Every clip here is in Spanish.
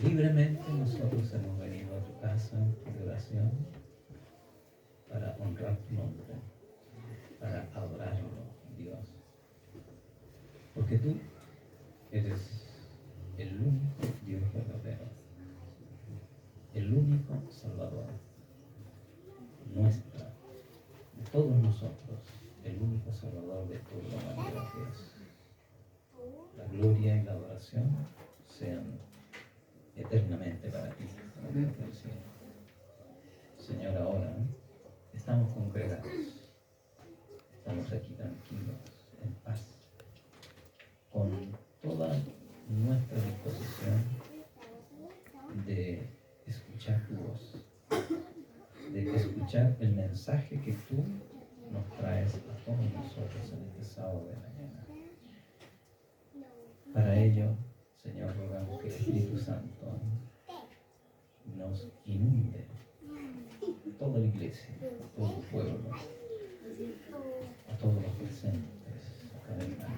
libremente nosotros hemos venido a tu casa de oración para honrar tu nombre, para adorarlo, Dios. Porque tú eres el único Dios verdadero, el único Salvador nuestro, de todos nosotros, el único Salvador de toda la humanidad, Dios. La gloria y la adoración sean eternamente para ti, para Dios del cielo. Señor, ahora estamos congregados, estamos aquí tranquilos, en paz, con toda nuestra disposición de escuchar tu voz, de escuchar el mensaje que tú nos traes a todos nosotros en este sábado de mañana. Para ello, Señor, rogamos que el Espíritu Santo nos inunde toda la iglesia, a todo el pueblo, a todos los presentes, a cada hermano,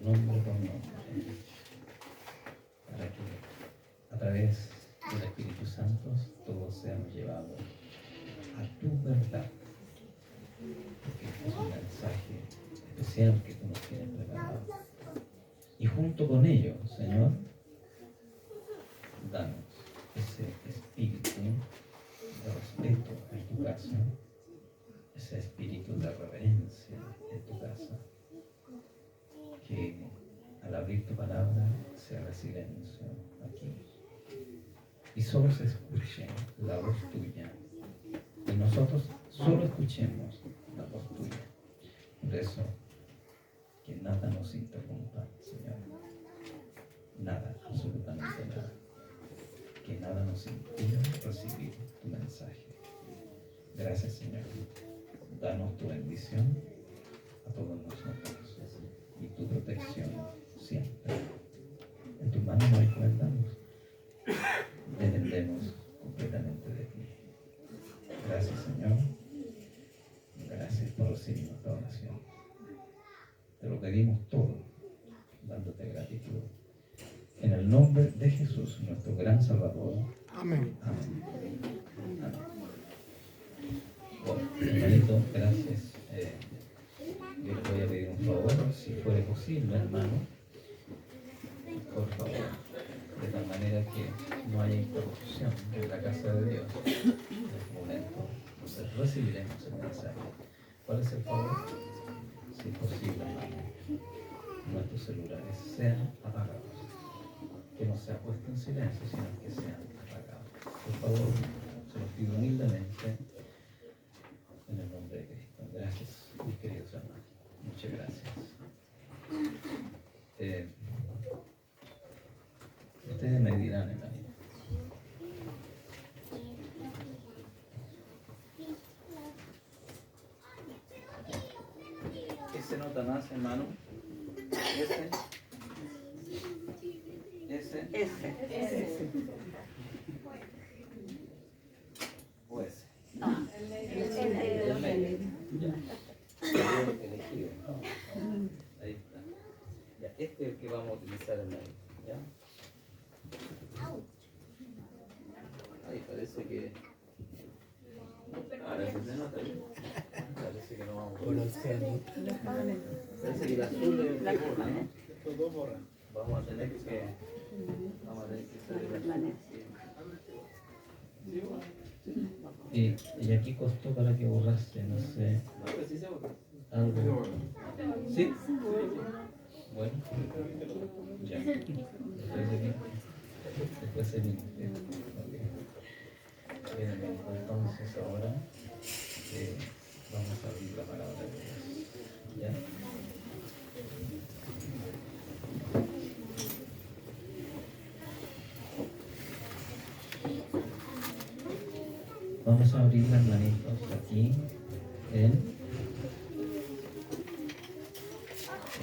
nombre por nombre, para que a través del Espíritu Santo todos seamos llevados a tu verdad, porque este es un mensaje especial que tú nos tienes preparado. Y junto con ello, Señor, danos ese espíritu de respeto en tu casa, ese espíritu de reverencia en tu casa, que al abrir tu palabra se haga silencio aquí y solo se escuche la voz tuya y nosotros solo escuchemos la voz tuya. Por eso, que nada nos interrumpa, Señor, nada, absolutamente nada, que nada nos impida recibir tu mensaje. Gracias, Señor. Danos tu bendición a todos nosotros y tu protección siempre. En tus manos nos encomendamos. Dependemos completamente de ti. Gracias, Señor. Gracias por recibir nuestra oración. Te lo pedimos todo, dándote gratitud. En el nombre de Jesús, nuestro gran Salvador. Amén. Amén. Amén. Bueno, hermanito, gracias. Yo les voy a pedir un favor, si fuere posible, hermano, por favor, de tal manera que no haya interrupción en la casa de Dios en este momento. Entonces recibiremos el mensaje. ¿Cuál es el favor? Si es posible, hermano, nuestros celulares sean apagados. Que no sea puesto en silencio, sino que sean apagados. Por favor, se los pido humildemente en el nombre de Cristo. Gracias, mis queridos hermanos. Muchas gracias. Ustedes me dirán, hermano. ¿Qué se nota más, hermano? ¿Ese? ¿O ese? No, El medio. Ya. El elegido. Ahí está. Ya. Este es el que vamos a utilizar en medio. ¿Ya? Ahí parece que... Ahora sí se nota bien. Parece que no vamos a utilizar. Parece que el azul es el que borra, ¿no? Estos dos borran. Vamos a tener que hacer el azul. Y aquí costó para que borrase, no sé. Algo. ¿Sí? Bueno. Ya. Después se limpia. Bien, entonces ahora vamos a abrir la palabra de Dios. ¿Ya? Vamos a abrir las manitos aquí en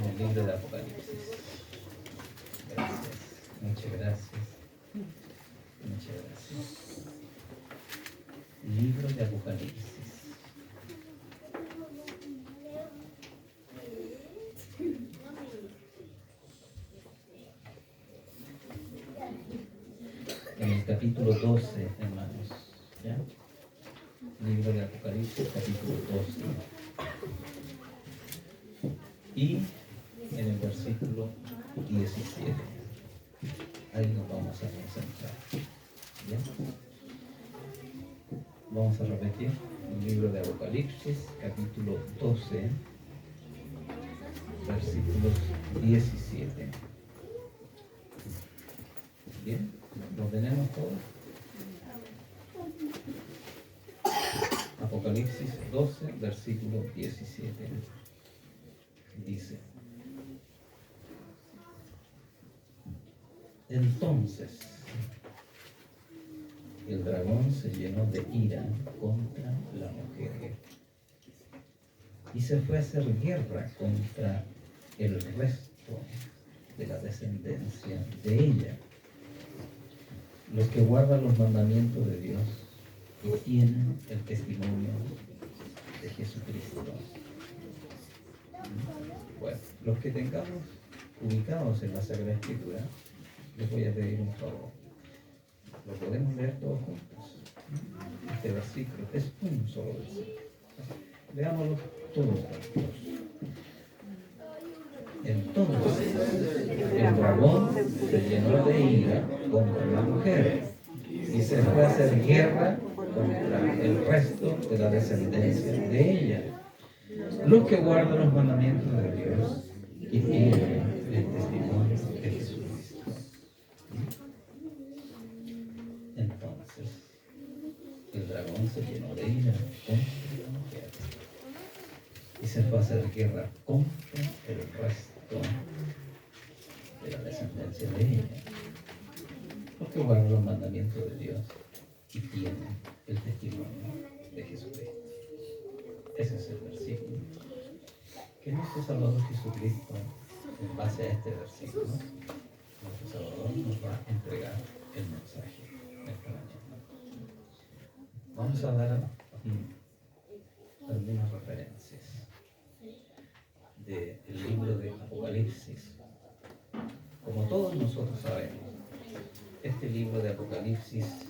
el libro de Apocalipsis. Gracias, muchas gracias. Muchas gracias. Libro de Apocalipsis. En en el capítulo 12, hermanos. ¿Ya? Libro de Apocalipsis, capítulo 12. Y en el versículo 17. Ahí nos vamos a concentrar. ¿Bien? Vamos a repetir el libro de Apocalipsis, capítulo 12, versículos 17. ¿Bien? ¿Lo tenemos todos? Apocalipsis 12, versículo 17. Dice: entonces el dragón se llenó de ira contra la mujer y se fue a hacer guerra contra el resto de la descendencia de ella, los que guardan los mandamientos de Dios y tienen el testimonio de Jesucristo. Bueno, los que tengamos ubicados en la Sagrada Escritura, les voy a pedir un favor. Lo podemos leer todos juntos. Este versículo es un solo versículo. Veámoslo todos juntos. Entonces el dragón se llenó de ira contra la mujer y se fue a hacer guerra contra el resto de la descendencia de ella, los que guardan los mandamientos de Dios y tienen el testimonio de Jesucristo. Entonces el dragón se llenó de ira contra la mujer y se fue a hacer guerra contra el resto de la descendencia de ella, los que guardan los mandamientos de Dios y tienen el testimonio de Jesucristo. Ese es el versículo que nuestro Salvador Jesucristo, en base a este versículo, nuestro Salvador nos va a entregar el mensaje esta mañana. Vamos a dar algunas referencias del libro de Apocalipsis. Como todos nosotros sabemos, este libro de Apocalipsis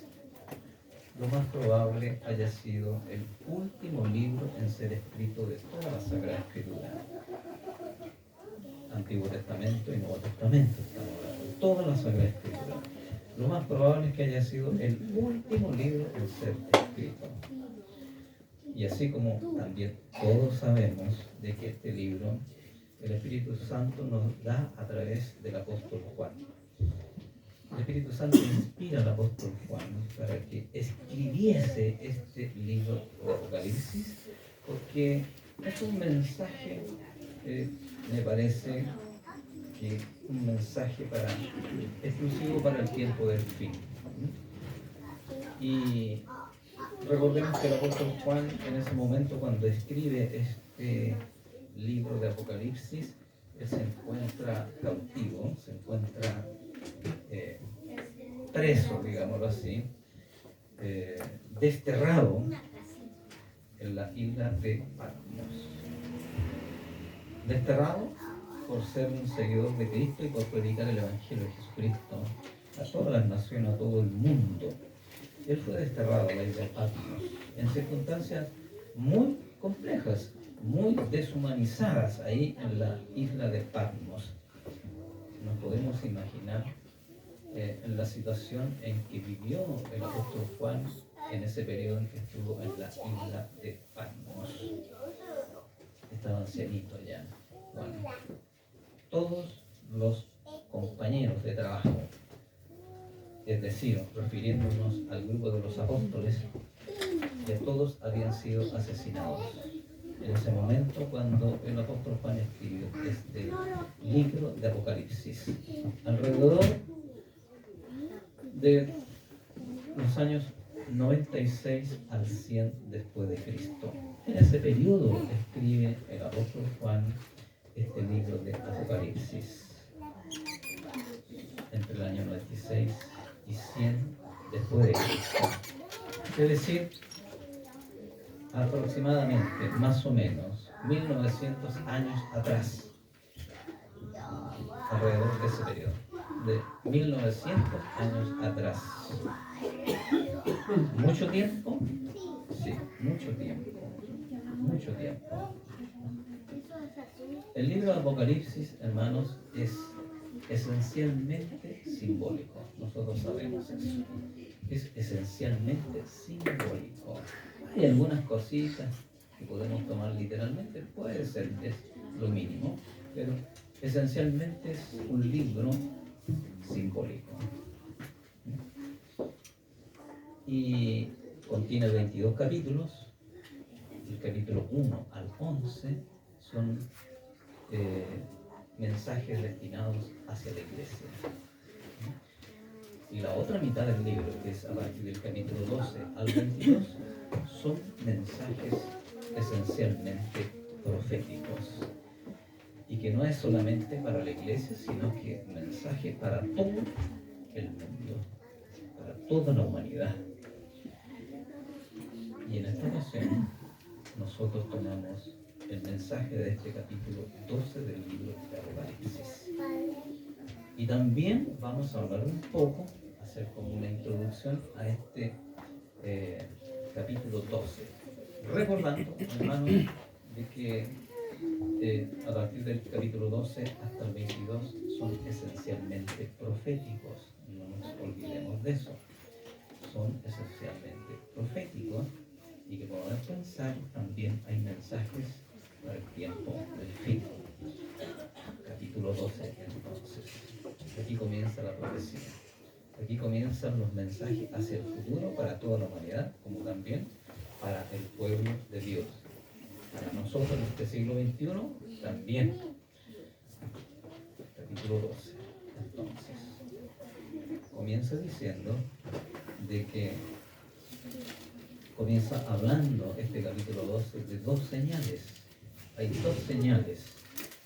lo más probable haya sido el último libro en ser escrito de toda la Sagrada Escritura. Antiguo Testamento y Nuevo Testamento, estamos hablando de toda la Sagrada Escritura. Lo más probable es que haya sido el último libro en ser escrito. Y así como también todos sabemos de que este libro, el Espíritu Santo nos da a través del apóstol Juan. El Espíritu Santo inspira al apóstol Juan para que escribiese este libro de Apocalipsis, porque es un mensaje, me parece, que un mensaje exclusivo para el tiempo del fin. Y recordemos que el apóstol Juan, en ese momento, cuando escribe este libro de Apocalipsis, él se encuentra cautivo, se encuentra preso, digámoslo así, desterrado en la isla de Patmos. Desterrado por ser un seguidor de Cristo y por predicar el Evangelio de Jesucristo a todas las naciones, a todo el mundo. Él fue desterrado a la isla de Patmos en circunstancias muy complejas, muy deshumanizadas ahí en la isla de Patmos. Nos podemos imaginar la situación en que vivió el apóstol Juan en ese periodo en que estuvo en la isla de Patmos. Estaba ancianito ya. Bueno, todos los compañeros de trabajo, es decir, refiriéndonos al grupo de los apóstoles, que todos habían sido asesinados en ese momento cuando el apóstol Juan escribió este libro de Apocalipsis, alrededor de los años 96 al 100 después de Cristo. En ese periodo escribe el apóstol Juan este libro de Apocalipsis, entre el año 96 y 100 después de Cristo. Es decir, aproximadamente, más o menos, 1900 años atrás, alrededor de ese periodo. de 1900 años atrás. ¿Mucho tiempo? Sí, mucho tiempo. Mucho tiempo. El libro de Apocalipsis, hermanos, es esencialmente simbólico. Nosotros sabemos eso. Es esencialmente simbólico. Hay algunas cositas que podemos tomar literalmente, puede ser, es lo mínimo, pero esencialmente es un libro simbólico. Y contiene 22 capítulos. El capítulo 1 al 11 son mensajes destinados hacia la iglesia. Y la otra mitad del libro, que es a partir del capítulo 12 al 22, son mensajes esencialmente proféticos. Y que no es solamente para la iglesia, sino que un mensaje para todo el mundo, para toda la humanidad. Y en esta ocasión, nosotros tomamos el mensaje de este capítulo 12 del libro de Apocalipsis. Y también vamos a hablar un poco, hacer como una introducción a este capítulo 12. Recordando, hermanos, de que a partir del capítulo 12 hasta el 22 son esencialmente proféticos. No nos olvidemos de eso. Son esencialmente proféticos y que podemos pensar también hay mensajes para el tiempo del fin. Capítulo 12, entonces. Aquí comienza la profecía. Aquí comienzan los mensajes hacia el futuro para toda la humanidad, como también para el pueblo de Dios. Para nosotros en este siglo XXI también. Capítulo 12. Entonces, comienza diciendo de que comienza hablando este capítulo 12 de dos señales. Hay dos señales.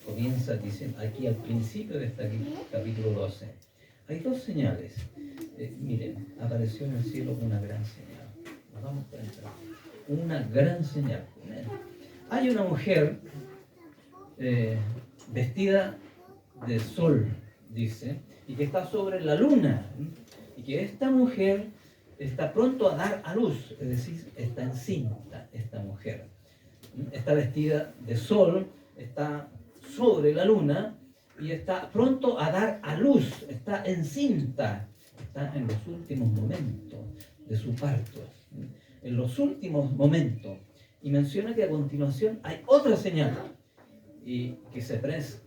Comienza diciendo aquí al principio de este capítulo 12. Hay dos señales. Miren, apareció en el cielo una gran señal. Nos vamos a entrar. Una gran señal. Hay una mujer vestida de sol, dice, y que está sobre la luna. Y que esta mujer está pronto a dar a luz, es decir, está encinta esta mujer. Está vestida de sol, está sobre la luna y está pronto a dar a luz, está encinta, está en los últimos momentos de su parto, en los últimos momentos. Y menciona que a continuación hay otra señal, y que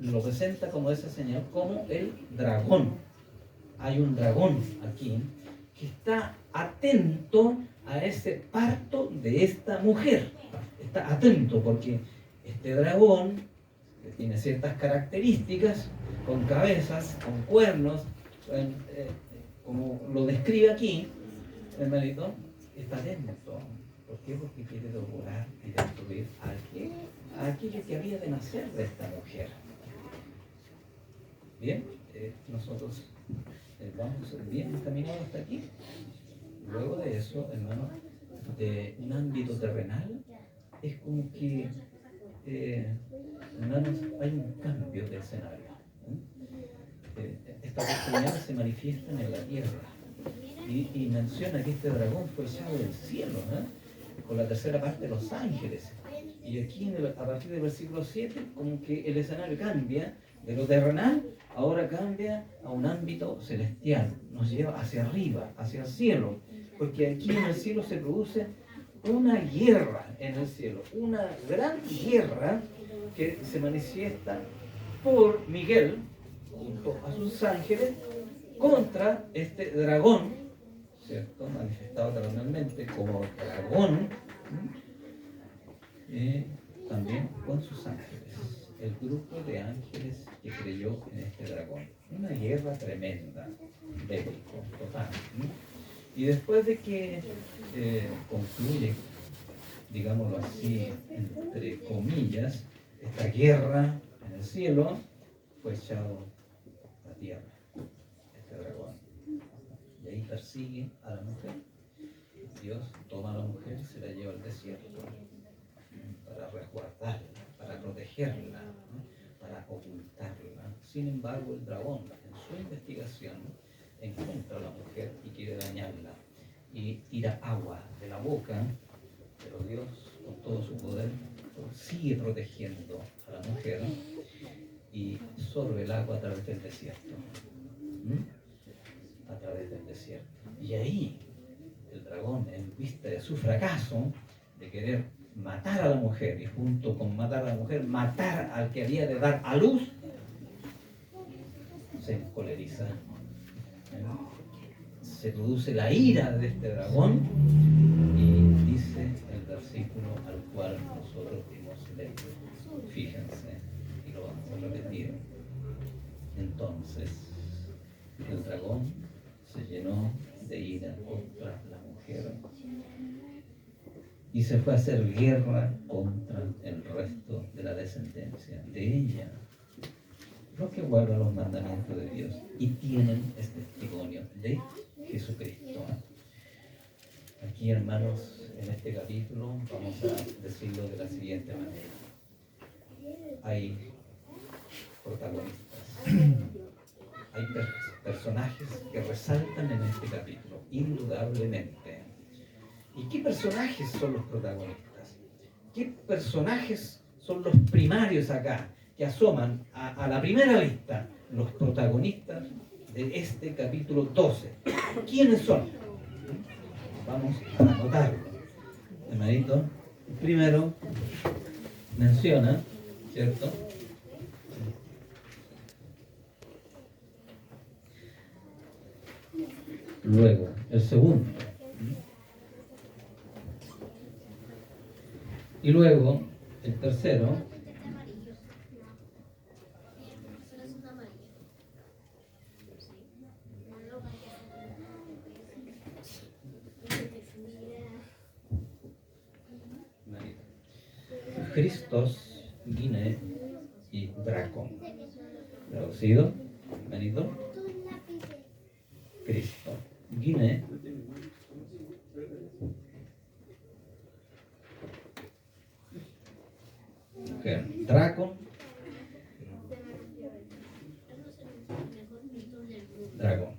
lo presenta como esa señal, como el dragón. Hay un dragón aquí que está atento a ese parto de esta mujer. Está atento porque este dragón, que tiene ciertas características, con cabezas, con cuernos, como lo describe aquí, hermanito, está atento. ¿Por qué? Porque quiere devorar y destruir a aquello que había de nacer de esta mujer. Bien, nosotros vamos bien encaminados hasta aquí. Luego de eso, hermano, de un ámbito terrenal, es como que, hermanos, hay un cambio de escenario. Estas dos señales se manifiestan en la tierra. Y menciona que este dragón fue echado del cielo, con la tercera parte de los ángeles. Y aquí, a partir del versículo 7, como que el escenario cambia de lo terrenal, ahora cambia a un ámbito celestial, nos lleva hacia arriba, hacia el cielo, porque aquí en el cielo se produce una guerra en el cielo, una gran guerra que se manifiesta por Miguel, junto a sus ángeles, contra este dragón, ¿cierto? Manifestado terrenalmente como dragón, también con sus ángeles, el grupo de ángeles que creyó en este dragón. Una guerra tremenda, bélico, total. Y después de que concluye, digámoslo así, entre comillas, esta guerra en el cielo, fue echado a la tierra, este dragón. Y ahí persigue a la mujer. Dios toma a la mujer y se la lleva al desierto para resguardarla, para protegerla, para ocultarla, Sin embargo, el dragón, en su investigación, encuentra a la mujer y quiere dañarla. Y tira agua de la boca, pero Dios, con todo su poder, sigue protegiendo a la mujer y sorbe el agua a través del desierto. A través del desierto. Y ahí, el dragón, en vista de su fracaso, de querer matar a la mujer, y junto con matar a la mujer, matar al que había de dar a luz, se encoleriza. Se produce la ira de este dragón y dice el versículo al cual nosotros hemos leído. Fíjense, y lo vamos a repetir. Entonces, el dragón se llenó de ira contra la mujer y se fue a hacer guerra contra el resto de la descendencia de ella, los que guardan los mandamientos de Dios y tienen este testimonio de Jesucristo. Aquí, hermanos, en este capítulo vamos a decirlo de la siguiente manera. Hay protagonistas, hay personajes que resaltan en este capítulo, indudablemente. ¿Y qué personajes son los protagonistas? ¿Qué personajes son los primarios acá, que asoman a la primera vista, los protagonistas de este capítulo 12? ¿Quiénes son? Vamos a anotarlo. Hermanito, primero menciona, ¿cierto? Luego, el segundo. Y luego, el tercero. Christos, Gine y Dracon. Traducido, manito. Cristo, Gine, mujer. Dracon, dragón.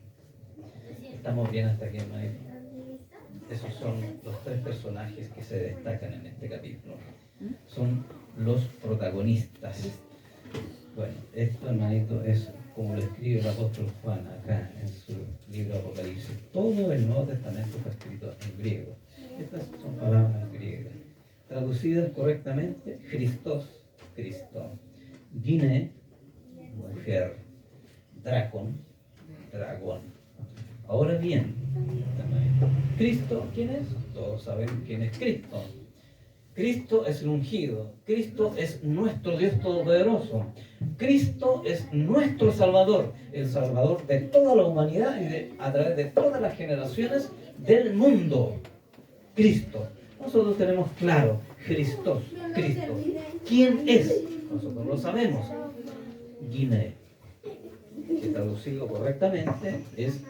¿Estamos bien hasta aquí, hermanito? Esos son los tres personajes que se destacan en este capítulo. Son los protagonistas. Bueno, esto, hermanito, es como lo escribe el apóstol Juan acá en su libro Apocalipsis. Todo el Nuevo Testamento está escrito en griego. Estas son palabras griegas. Traducidas correctamente, Christos, Cristo. Gine, mujer. Dracon, dragón. Ahora bien, Cristo, ¿quién es? Todos saben quién es Cristo. Cristo es el ungido. Cristo es nuestro Dios Todopoderoso. Cristo es nuestro Salvador, el Salvador de toda la humanidad y a través de todas las generaciones del mundo. Cristo. Nosotros tenemos claro, Cristo. ¿Quién es? Nosotros lo sabemos. Gine, que traducido correctamente es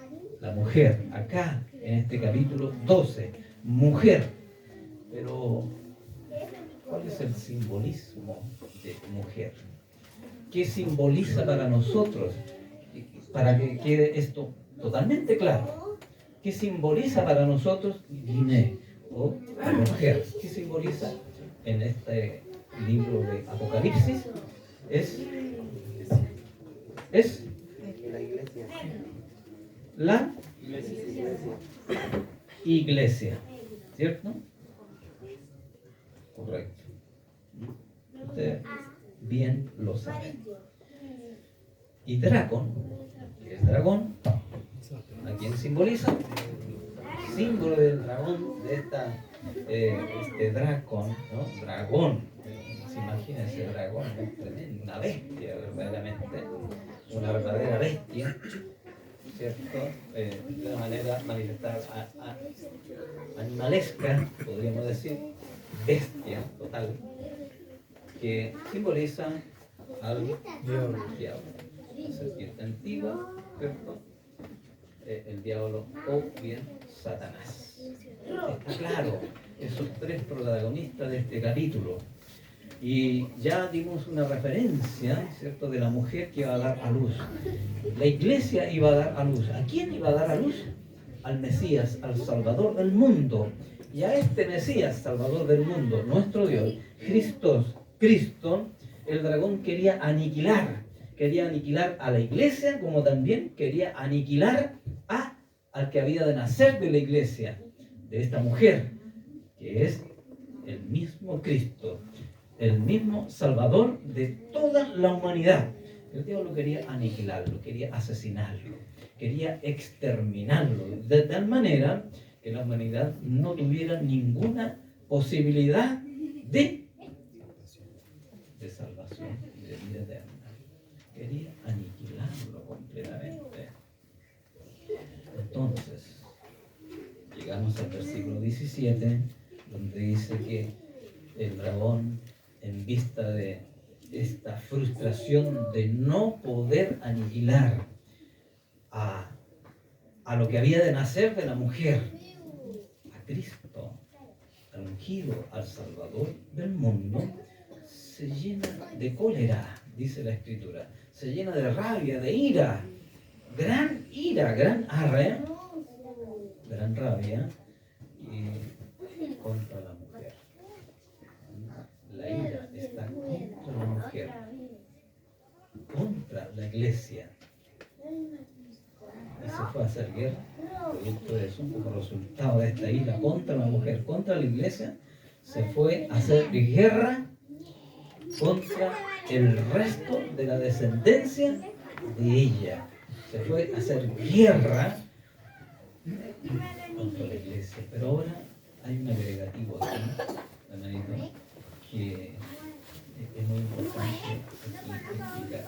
la mujer. Acá, en este capítulo 12, mujer. Pero, ¿cuál es el simbolismo de mujer? ¿Qué simboliza para nosotros? Para que quede esto totalmente claro. ¿Qué simboliza para nosotros Gine o la mujer? ¿Qué simboliza en este libro de Apocalipsis? Es la iglesia, ¿cierto? Correcto. Usted bien lo sabe. Y Dracon, que es dragón, ¿a quién simboliza? Símbolo del dragón, de este Dracon, ¿no? Dragón. ¿Se imagina ese dragón? Es tremendo, una bestia, verdaderamente. Una verdadera bestia, ¿cierto? De una manera manifestada animalesca, podríamos decir, bestia total, que simboliza al diablo, la serpiente antigua, ¿cierto? El diablo o bien Satanás. Está claro, esos tres protagonistas de este capítulo. Y ya dimos una referencia, ¿cierto?, de la mujer que iba a dar a luz. La iglesia iba a dar a luz. ¿A quién iba a dar a luz? Al Mesías, al Salvador del mundo. Y a este Mesías, Salvador del mundo, nuestro Dios, Cristo, el dragón quería aniquilar a la iglesia, como también quería aniquilar al que había de nacer de la iglesia, de esta mujer, que es el mismo Cristo, el mismo Salvador de toda la humanidad. El diablo quería aniquilarlo, quería asesinarlo, quería exterminarlo, de tal manera que la humanidad no tuviera ninguna posibilidad de salvación, de vida eterna. Quería aniquilarlo completamente. Entonces, llegamos al versículo 17, donde dice que el dragón, en vista de esta frustración de no poder aniquilar a lo que había de nacer de la mujer, a Cristo, al ungido, al Salvador del mundo, se llena de cólera, dice la Escritura, se llena de rabia, de ira, gran arre, gran rabia, y contra la mujer. La ira está contra la mujer, contra la iglesia. Y se fue a hacer guerra, producto de eso, como resultado de esta ira contra la mujer, contra la iglesia, se fue a hacer guerra contra el resto de la descendencia de ella. Se fue a hacer guerra contra la iglesia. Pero ahora hay un agregativo aquí, hermanito, que es muy importante explicar.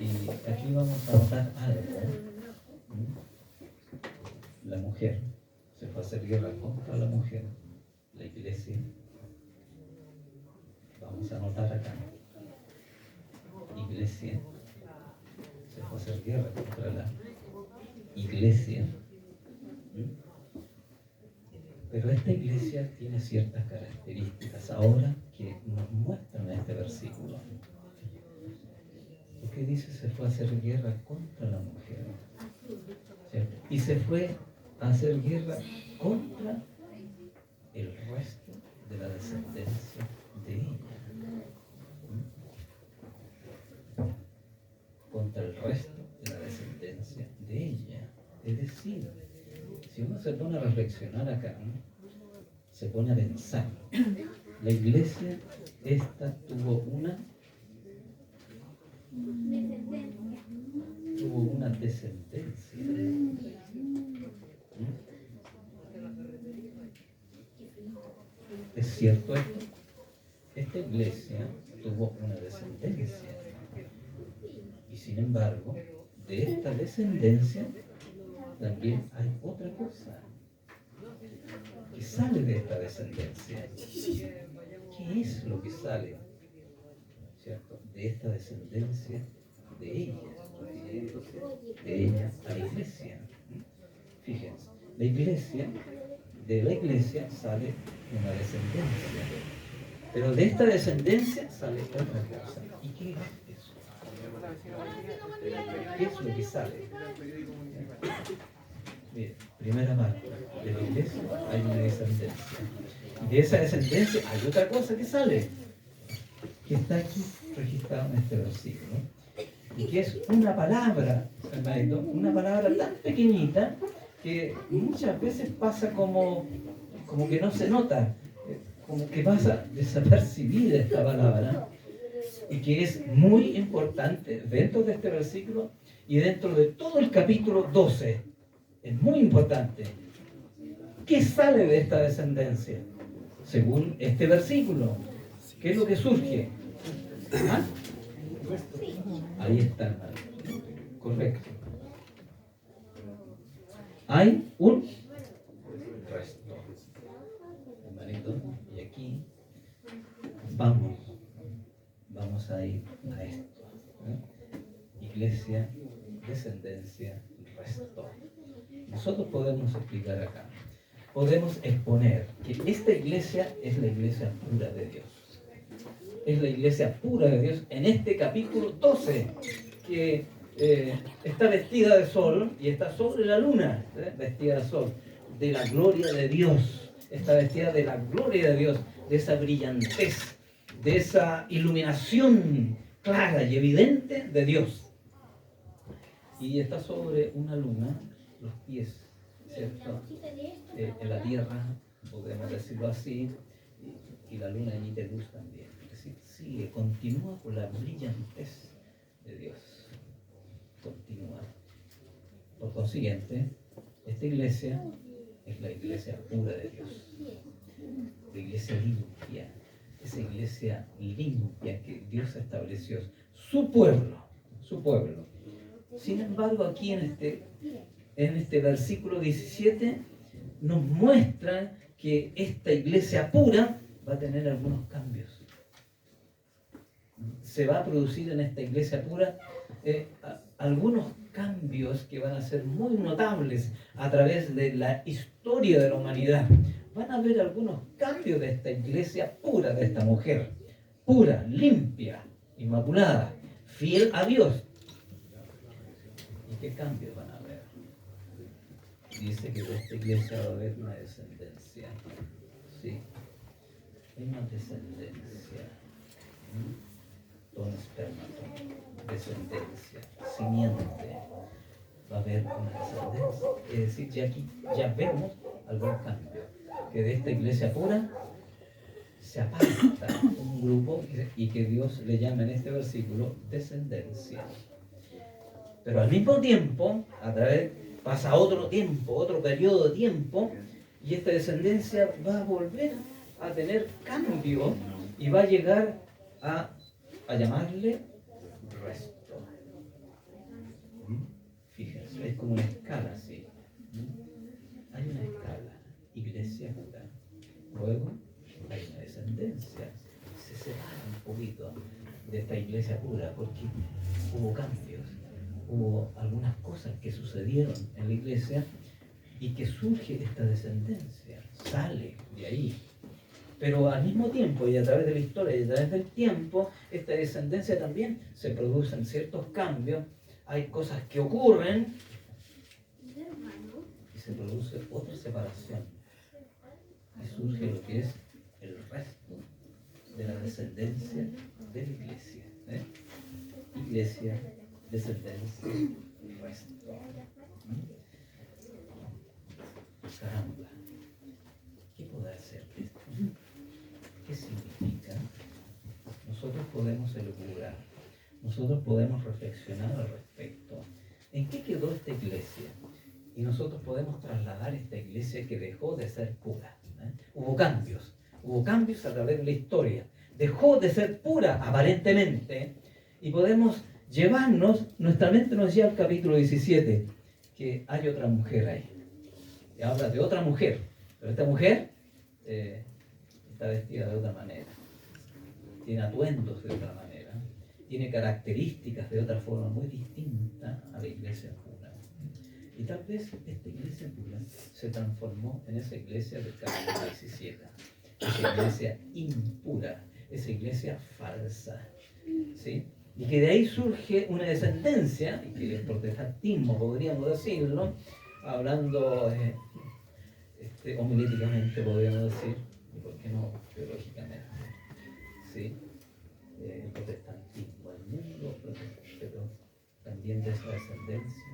Y aquí vamos a notar algo. La mujer se fue a hacer guerra contra la mujer, la iglesia. Vamos a notar acá. Iglesia se fue a hacer guerra contra la iglesia. Pero esta iglesia tiene ciertas características ahora que nos muestran en este versículo. Porque dice se fue a hacer guerra contra la mujer. ¿Cierto? Y se fue a hacer guerra contra el resto de la descendencia de ella. Contra el resto de la descendencia de ella. Es decir, si uno se pone a reflexionar acá, se pone a pensar, la iglesia esta tuvo una descendencia. ¿Es cierto esto? Esta iglesia tuvo una descendencia. Y sin embargo, de esta descendencia también hay otra cosa que sale de esta descendencia. ¿Qué es lo que sale, cierto, de esta descendencia de ella? De ella a la iglesia. Fíjense, de la iglesia sale una descendencia, pero de esta descendencia sale otra cosa. ¿Y qué es eso? ¿Qué es lo que sale? Mire, primera parte, de la iglesia hay una descendencia. Y de esa descendencia hay otra cosa que sale, que está aquí registrado en este versículo. Y que es una palabra, hermanito, una palabra tan pequeñita que muchas veces pasa como que no se nota, como que pasa desapercibida esta palabra, y que es muy importante dentro de este versículo y dentro de todo el capítulo 12. Es muy importante. ¿Qué sale de esta descendencia? Según este versículo, ¿qué es lo que surge? ¿Ah? Ahí está, hermano. Correcto. Hay un resto. Hermanito, y aquí vamos a ir a esto. Iglesia, descendencia, resto. Nosotros podemos explicar acá. podemos exponer que esta iglesia es la iglesia pura de Dios. Es la iglesia pura de Dios en este capítulo 12, que está vestida de sol y está sobre la luna, vestida de sol, de la gloria de Dios. Está vestida de la gloria de Dios, de esa brillantez, de esa iluminación clara y evidente de Dios. Y está sobre una luna, los pies, ¿cierto? En la tierra, podemos decirlo así, y la luna emite luz también. Es decir, sigue, continúa con la brillantez de Dios. Continúa. Por consiguiente, esta iglesia es la iglesia pura de Dios. La iglesia limpia. Esa iglesia limpia que Dios estableció. Su pueblo. Su pueblo. Sin embargo, aquí en este versículo 17 nos muestra que esta iglesia pura va a tener algunos cambios. Se va a producir en esta iglesia pura algunos cambios que van a ser muy notables a través de la historia de la humanidad. Van a haber algunos cambios de esta iglesia pura, de esta mujer pura, limpia, inmaculada, fiel a Dios. ¿Y qué cambios van a haber? Dice que de esta iglesia va a haber una descendencia. Sí, hay una descendencia. Don espermatón, descendencia, simiente. Va a haber una descendencia. Es decir, ya aquí ya vemos algún cambio. Que de esta iglesia pura se aparta un grupo y que Dios le llama en este versículo descendencia. Pero al mismo tiempo, a través pasa otro tiempo, otro periodo de tiempo, y esta descendencia va a volver a tener cambio y va a llegar a llamarle resto. Fíjense, es como una escala así. Hay una escala, iglesia pura. Luego hay una descendencia. Se separa un poquito de esta iglesia pura porque hubo cambios. Hubo algunas cosas que sucedieron en la iglesia y que surge esta descendencia, sale de ahí. Pero al mismo tiempo y a través de la historia y a través del tiempo, esta descendencia también se producen ciertos cambios, hay cosas que ocurren y se produce otra separación. Y surge lo que es el resto de la descendencia de la iglesia. Iglesia, descendencia, resto. Caramba, ¿qué puede hacer esto? ¿Qué significa? Nosotros podemos elucubrar, nosotros podemos reflexionar al respecto. ¿En qué quedó esta iglesia? Y nosotros podemos trasladar esta iglesia que dejó de ser pura. Hubo cambios a través de la historia. Dejó de ser pura aparentemente y podemos llevarnos, nuestra mente nos lleva al capítulo 17, que hay otra mujer ahí. Y habla de otra mujer, pero esta mujer está vestida de otra manera, tiene atuendos de otra manera, tiene características de otra forma muy distinta a la iglesia pura. Y tal vez esta iglesia pura se transformó en esa iglesia del capítulo 17, esa iglesia impura, esa iglesia falsa, ¿sí? Y que de ahí surge una descendencia, y que el protestantismo podríamos decirlo, hablando homilíticamente podríamos decir, y por qué no teológicamente, ¿sí? El protestantismo, el mundo protestante, pero también de esa descendencia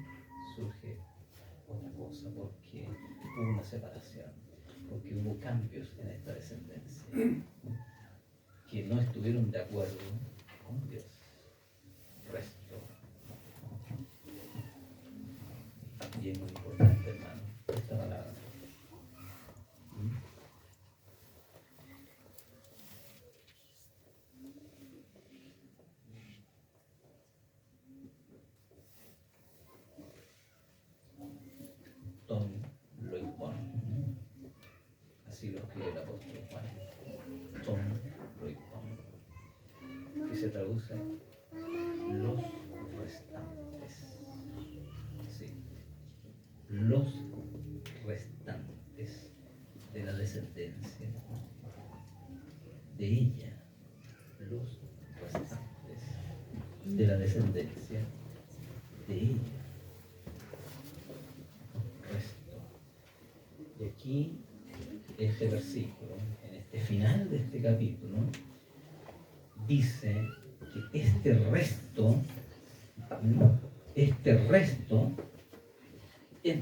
surge otra cosa, porque hubo una separación, porque hubo cambios en esta descendencia, que no estuvieron de acuerdo con Dios. Resto. Y es muy importante, hermano, esta palabra. Tom lo impone. Así lo escribe el apóstol Juan. Tom lo impone. Que se traduce los restantes. Sí. Los restantes. de ella, los restantes de la descendencia de ella. Resto. Y aquí, este versículo, en este final de este capítulo, dice que este resto es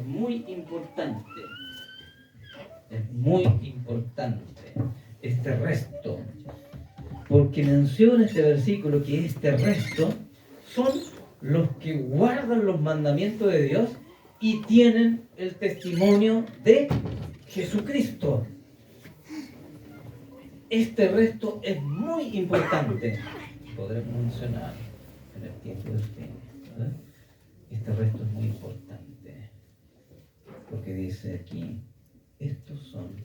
muy importante. Es muy importante este resto, porque menciona este versículo que este resto son los que guardan los mandamientos de Dios y tienen el testimonio de Jesucristo. Este resto es muy importante. Podremos mencionar en el tiempo del fin, ¿verdad? Este resto es muy importante, porque dice aquí, estos son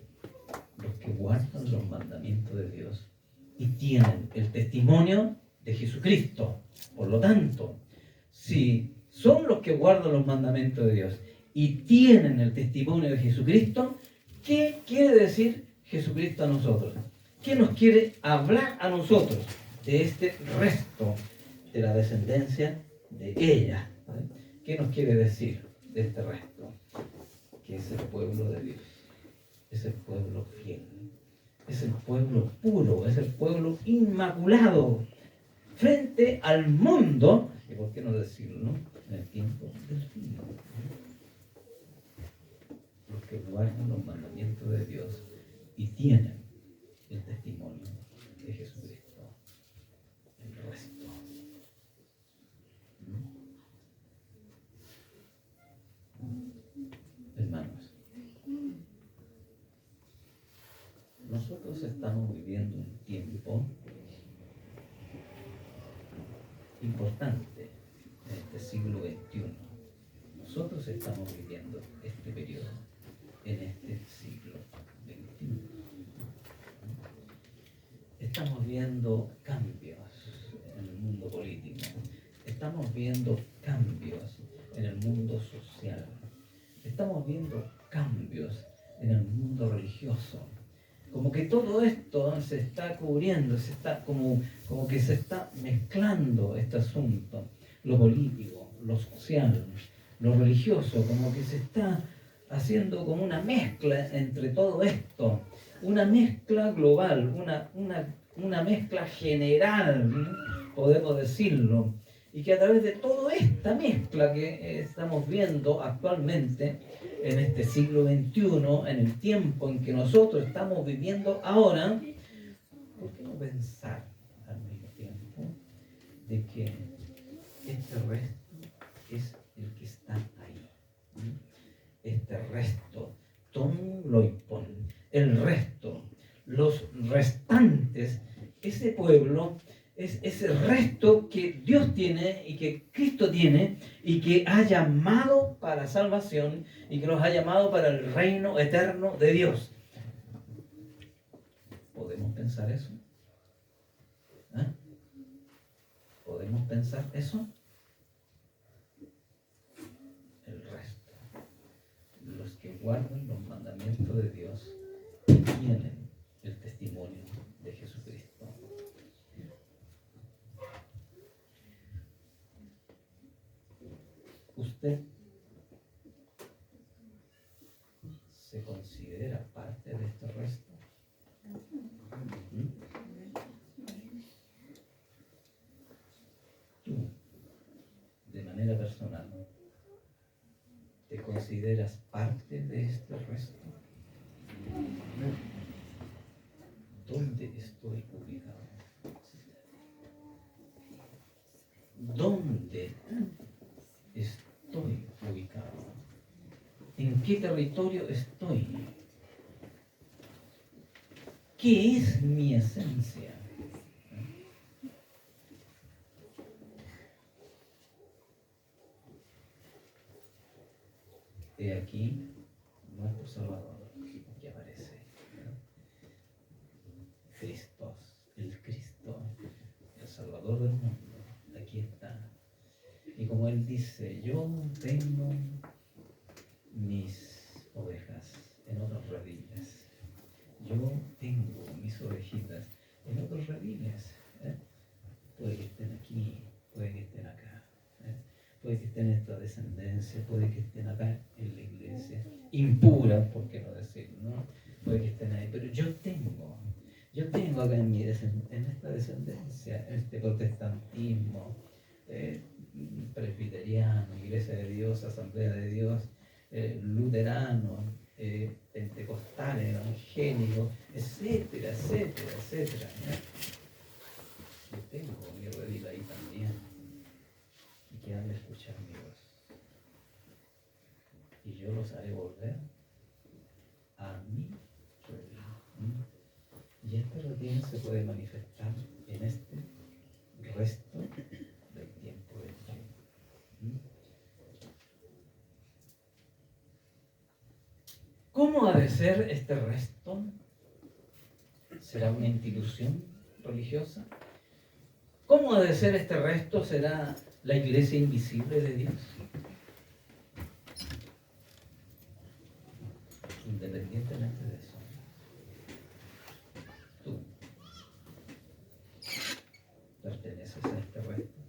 los que guardan los mandamientos de Dios y tienen el testimonio de Jesucristo. Por lo tanto, si son los que guardan los mandamientos de Dios y tienen el testimonio de Jesucristo, ¿qué quiere decir Jesucristo a nosotros? ¿Qué nos quiere hablar a nosotros de este resto de la descendencia de ella? ¿Vale? ¿Qué nos quiere decir de este resto? Que es el pueblo de Dios, es el pueblo fiel, es el pueblo puro, es el pueblo inmaculado frente al mundo, y por qué no decirlo, ¿no? En el tiempo del fin. Los que guardan los mandamientos de Dios y tienen el testimonio de Jesucristo. El resto. Hermanos, nosotros estamos viviendo un tiempo importante en este siglo XXI. Nosotros estamos viviendo este periodo en este siglo XXI. Estamos viendo cambios en el mundo político, estamos viendo cambios en el mundo social, estamos viendo cambios en el mundo religioso. Como que todo esto se está cubriendo, se está como que se está mezclando este asunto, lo político, lo social, lo religioso, como que se está haciendo como una mezcla entre todo esto, una mezcla global, una mezcla general, podemos decirlo, y que a través de toda esta mezcla que estamos viendo actualmente, en este siglo XXI, en el tiempo en que nosotros estamos viviendo ahora, ¿por qué no pensar al mismo tiempo de que este resto es el que está ahí? Este resto, Tom Loipon, el resto, los restantes, ese pueblo es ese resto que Dios tiene y que Cristo tiene y que ha llamado para salvación y que nos ha llamado para el reino eterno de Dios. ¿Podemos pensar eso? ¿Eh? ¿Podemos pensar eso? El resto, los que guardan los mandamientos de Dios y tienen el testimonio de Jesucristo. ¿Usted se considera parte de este resto? Tú, de manera personal, ¿te consideras parte de este resto? ¿Dónde estoy ubicado? ¿Dónde estoy ubicado? ¿En qué territorio estoy? ¿Qué es mi esencia? He aquí nuestro Salvador que aparece. Cristo, el Cristo, el Salvador del mundo, aquí está. Y como Él dice, yo tengo mis ovejas en otras rodillas. Yo tengo mis ovejitas en otros rediles. Puede que estén aquí, puede que estén acá, puede que estén en esta descendencia, puede que estén acá en la iglesia, impura, por qué no decirlo, ¿no? Puede que estén ahí, pero yo tengo acá en esta descendencia, en este protestantismo, presbiteriano, Iglesia de Dios, Asamblea de Dios, luterano, pentecostal, evangélico, etcétera, etcétera, etcétera, ¿no? Yo tengo mi redil ahí también, y que han de escuchar mi voz, y yo los haré volver a mi redil. Y este redil se puede manifestar en este resto del tiempo de Dios. ¿Cómo ha de ser este resto? ¿Será una institución religiosa? ¿Cómo ha de ser este resto? ¿Será la iglesia invisible de Dios? Independientemente de eso, tú perteneces a este resto.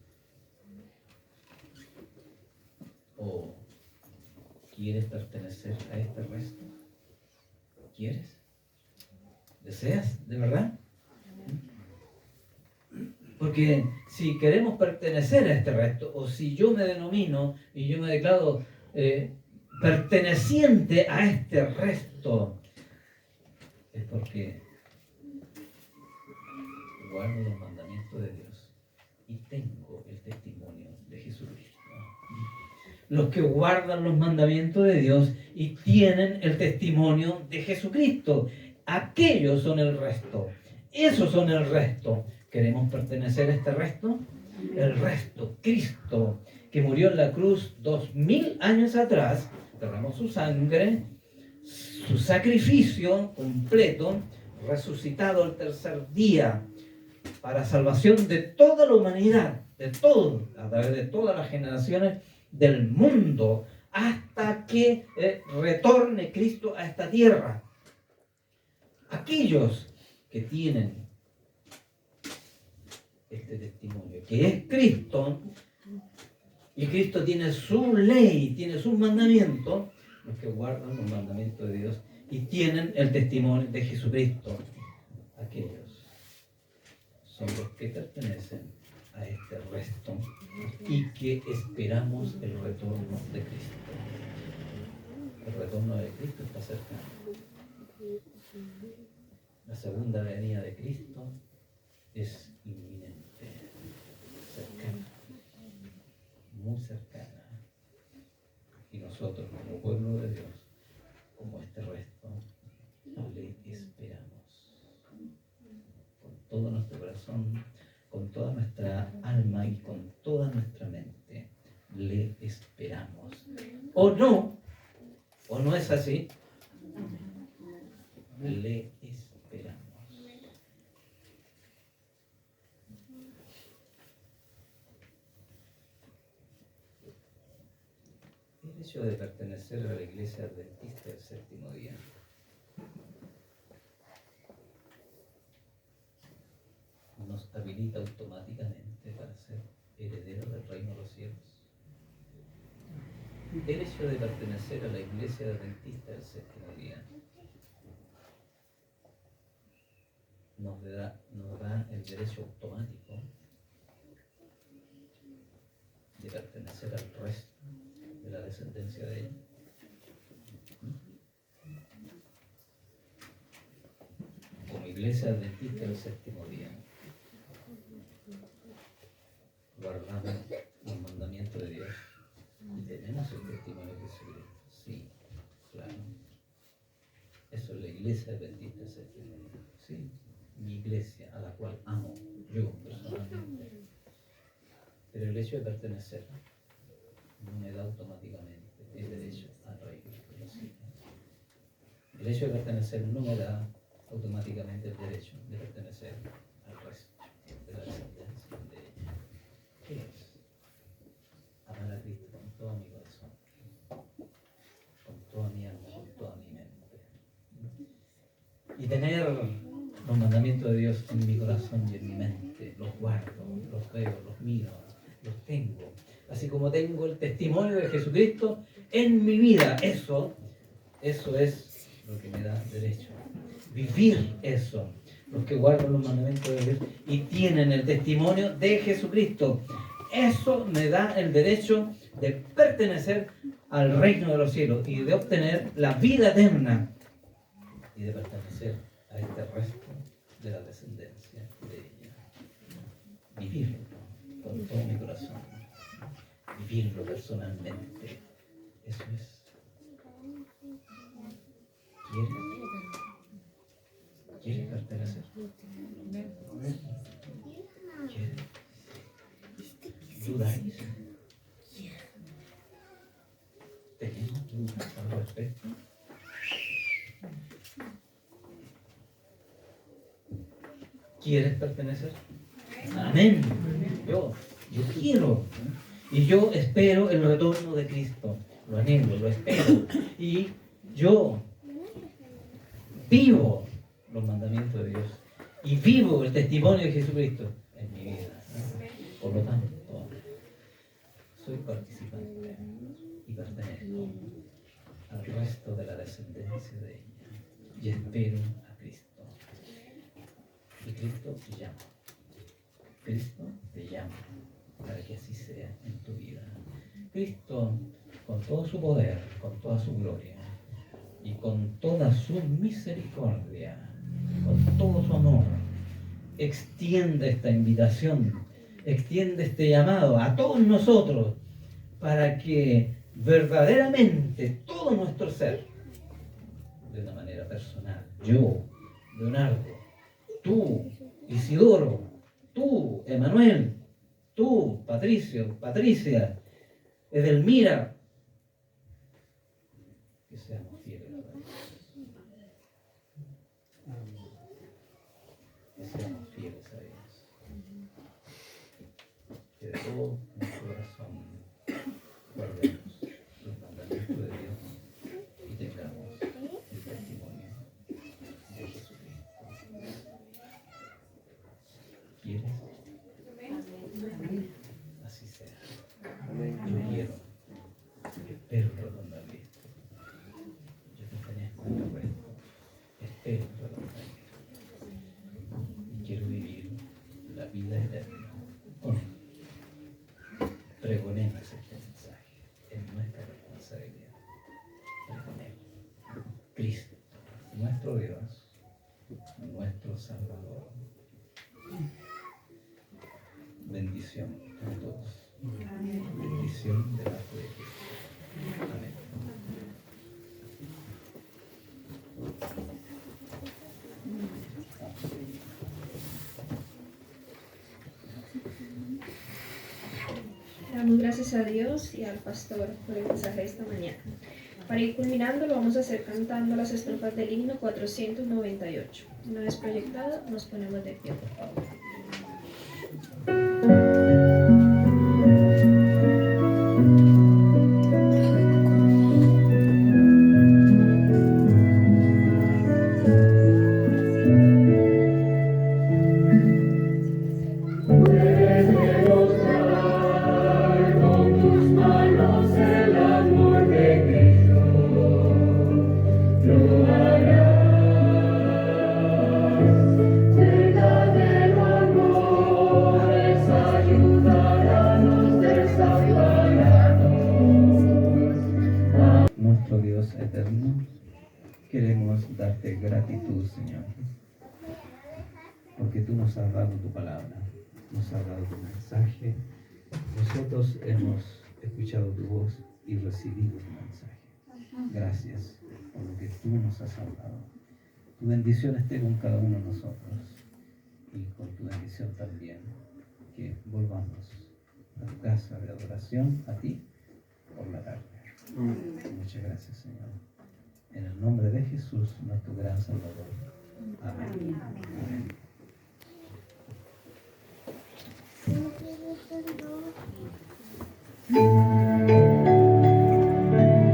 ¿O quieres pertenecer a este resto? ¿Quieres? ¿Deseas? ¿De verdad? Porque si queremos pertenecer a este resto, o si yo me denomino y yo me declaro perteneciente a este resto, es porque guardo los mandamientos de Dios y tengo el testimonio de Jesucristo. Los que guardan los mandamientos de Dios y tienen el testimonio de Jesucristo, aquellos son el resto. Esos son el resto. ¿Queremos pertenecer a este resto? El resto, Cristo, que murió en la cruz 2000 años atrás, derramó su sangre, su sacrificio completo, resucitado el tercer día para salvación de toda la humanidad, de todo, a través de todas las generaciones del mundo, hasta que retorne Cristo a esta tierra. Aquellos que tienen este testimonio, que es Cristo, y Cristo tiene su ley, tiene sus mandamientos, los que guardan los mandamientos de Dios y tienen el testimonio de Jesucristo, aquellos son los que pertenecen a este resto y que esperamos el retorno de Cristo. El retorno de Cristo está cercano. La segunda venida de Cristo es inminente, cercana, muy cercana. Y nosotros, como pueblo de Dios, como este resto, le esperamos con todo nuestro corazón, con toda nuestra alma y con toda nuestra mente. Le esperamos. ¿O no es así? Le esperamos. El hecho de pertenecer a la Iglesia Adventista del Séptimo Día nos habilita automáticamente para ser herederos del reino de los cielos. El hecho de pertenecer a la Iglesia Adventista del Séptimo Día nos da el derecho automático de pertenecer al resto de la descendencia de ella. Como Iglesia Adventista del Séptimo Día, guardamos los mandamientos de Dios y tenemos el testimonio de Jesucristo. Sí, claro. Eso es la Iglesia Adventista del Séptimo Día. Sí, mi iglesia, a la cual amo yo personalmente. Pero el hecho de pertenecer no me da automáticamente el derecho al reino de los cielos. El hecho de pertenecer no me da automáticamente el derecho de pertenecer al resto de la descendencia de ella. ¿Qué es? Amar a Cristo con todo mi corazón, con toda mi alma, con toda mi mente. Y tener los mandamientos de Dios ellos en mi corazón y en mi mente. Los guardo, los veo, los miro, los tengo. Así como tengo el testimonio de Jesucristo en mi vida. Eso es lo que me da derecho. Vivir eso. Los que guardan los mandamientos de Dios y tienen el testimonio de Jesucristo. Eso me da el derecho de pertenecer al reino de los cielos y de obtener la vida eterna y de pertenecer a este resto de la descendencia de ella. Vivirlo con todo mi corazón. Vivirlo personalmente. Eso es. ¿Quiere pertenecer? ¿Quiere? ¿Dudáis? ¿Tenemos dudas al respecto? ¿Quieres pertenecer? Amén. Yo quiero. Y yo espero el retorno de Cristo. Lo anhelo, lo espero. Y yo vivo los mandamientos de Dios. Y vivo el testimonio de Jesucristo en mi vida. Por lo tanto, soy participante y pertenezco al resto de la descendencia de ella. Y espero a Cristo. Y Cristo te llama. Cristo te llama para que así sea en tu vida. Cristo, con todo su poder, con toda su gloria y con toda su misericordia, con todo su amor, extiende esta invitación, extiende este llamado a todos nosotros para que verdaderamente todo nuestro ser, de una manera personal, yo, Leonardo, tú, Isidoro, tú, Emanuel, tú, Patricio, Patricia, Edelmira, que seamos fieles a Dios. Que seamos fieles a Dios. Que de todo nuestro corazón guardemos los mandamientos de Dios y tengamos el testimonio de Jesucristo. ¿Quieres? Así sea. Yo quiero. Espero el retorno de Cristo. Yo pertenezco al resto. Espero el retorno de Cristo. Y quiero vivir la vida eterna con Él. Pregonemos este mensaje. Es nuestra responsabilidad. Pregonemos. Cristo, nuestro Dios, nuestro Salvador. Bendición a todos. Bendición de parte de Cristo. Amén. Damos gracias a Dios y al pastor por el mensaje de esta mañana. Para ir culminando, lo vamos a hacer cantando las estrofas del himno 498. Una vez proyectado, nos ponemos de pie, por favor. Nuestro Dios eterno, queremos darte gratitud, Señor, porque tú nos has dado tu palabra, nos has dado tu mensaje. Nosotros hemos escuchado tu voz y recibido tu mensaje. Gracias por lo que tú nos has hablado. Tu bendición esté con cada uno de nosotros y con tu bendición también, que volvamos a tu casa de adoración, a ti, por la tarde. Muchas gracias, Señor. En el nombre de Jesús, nuestro gran Salvador. Amén. Amén.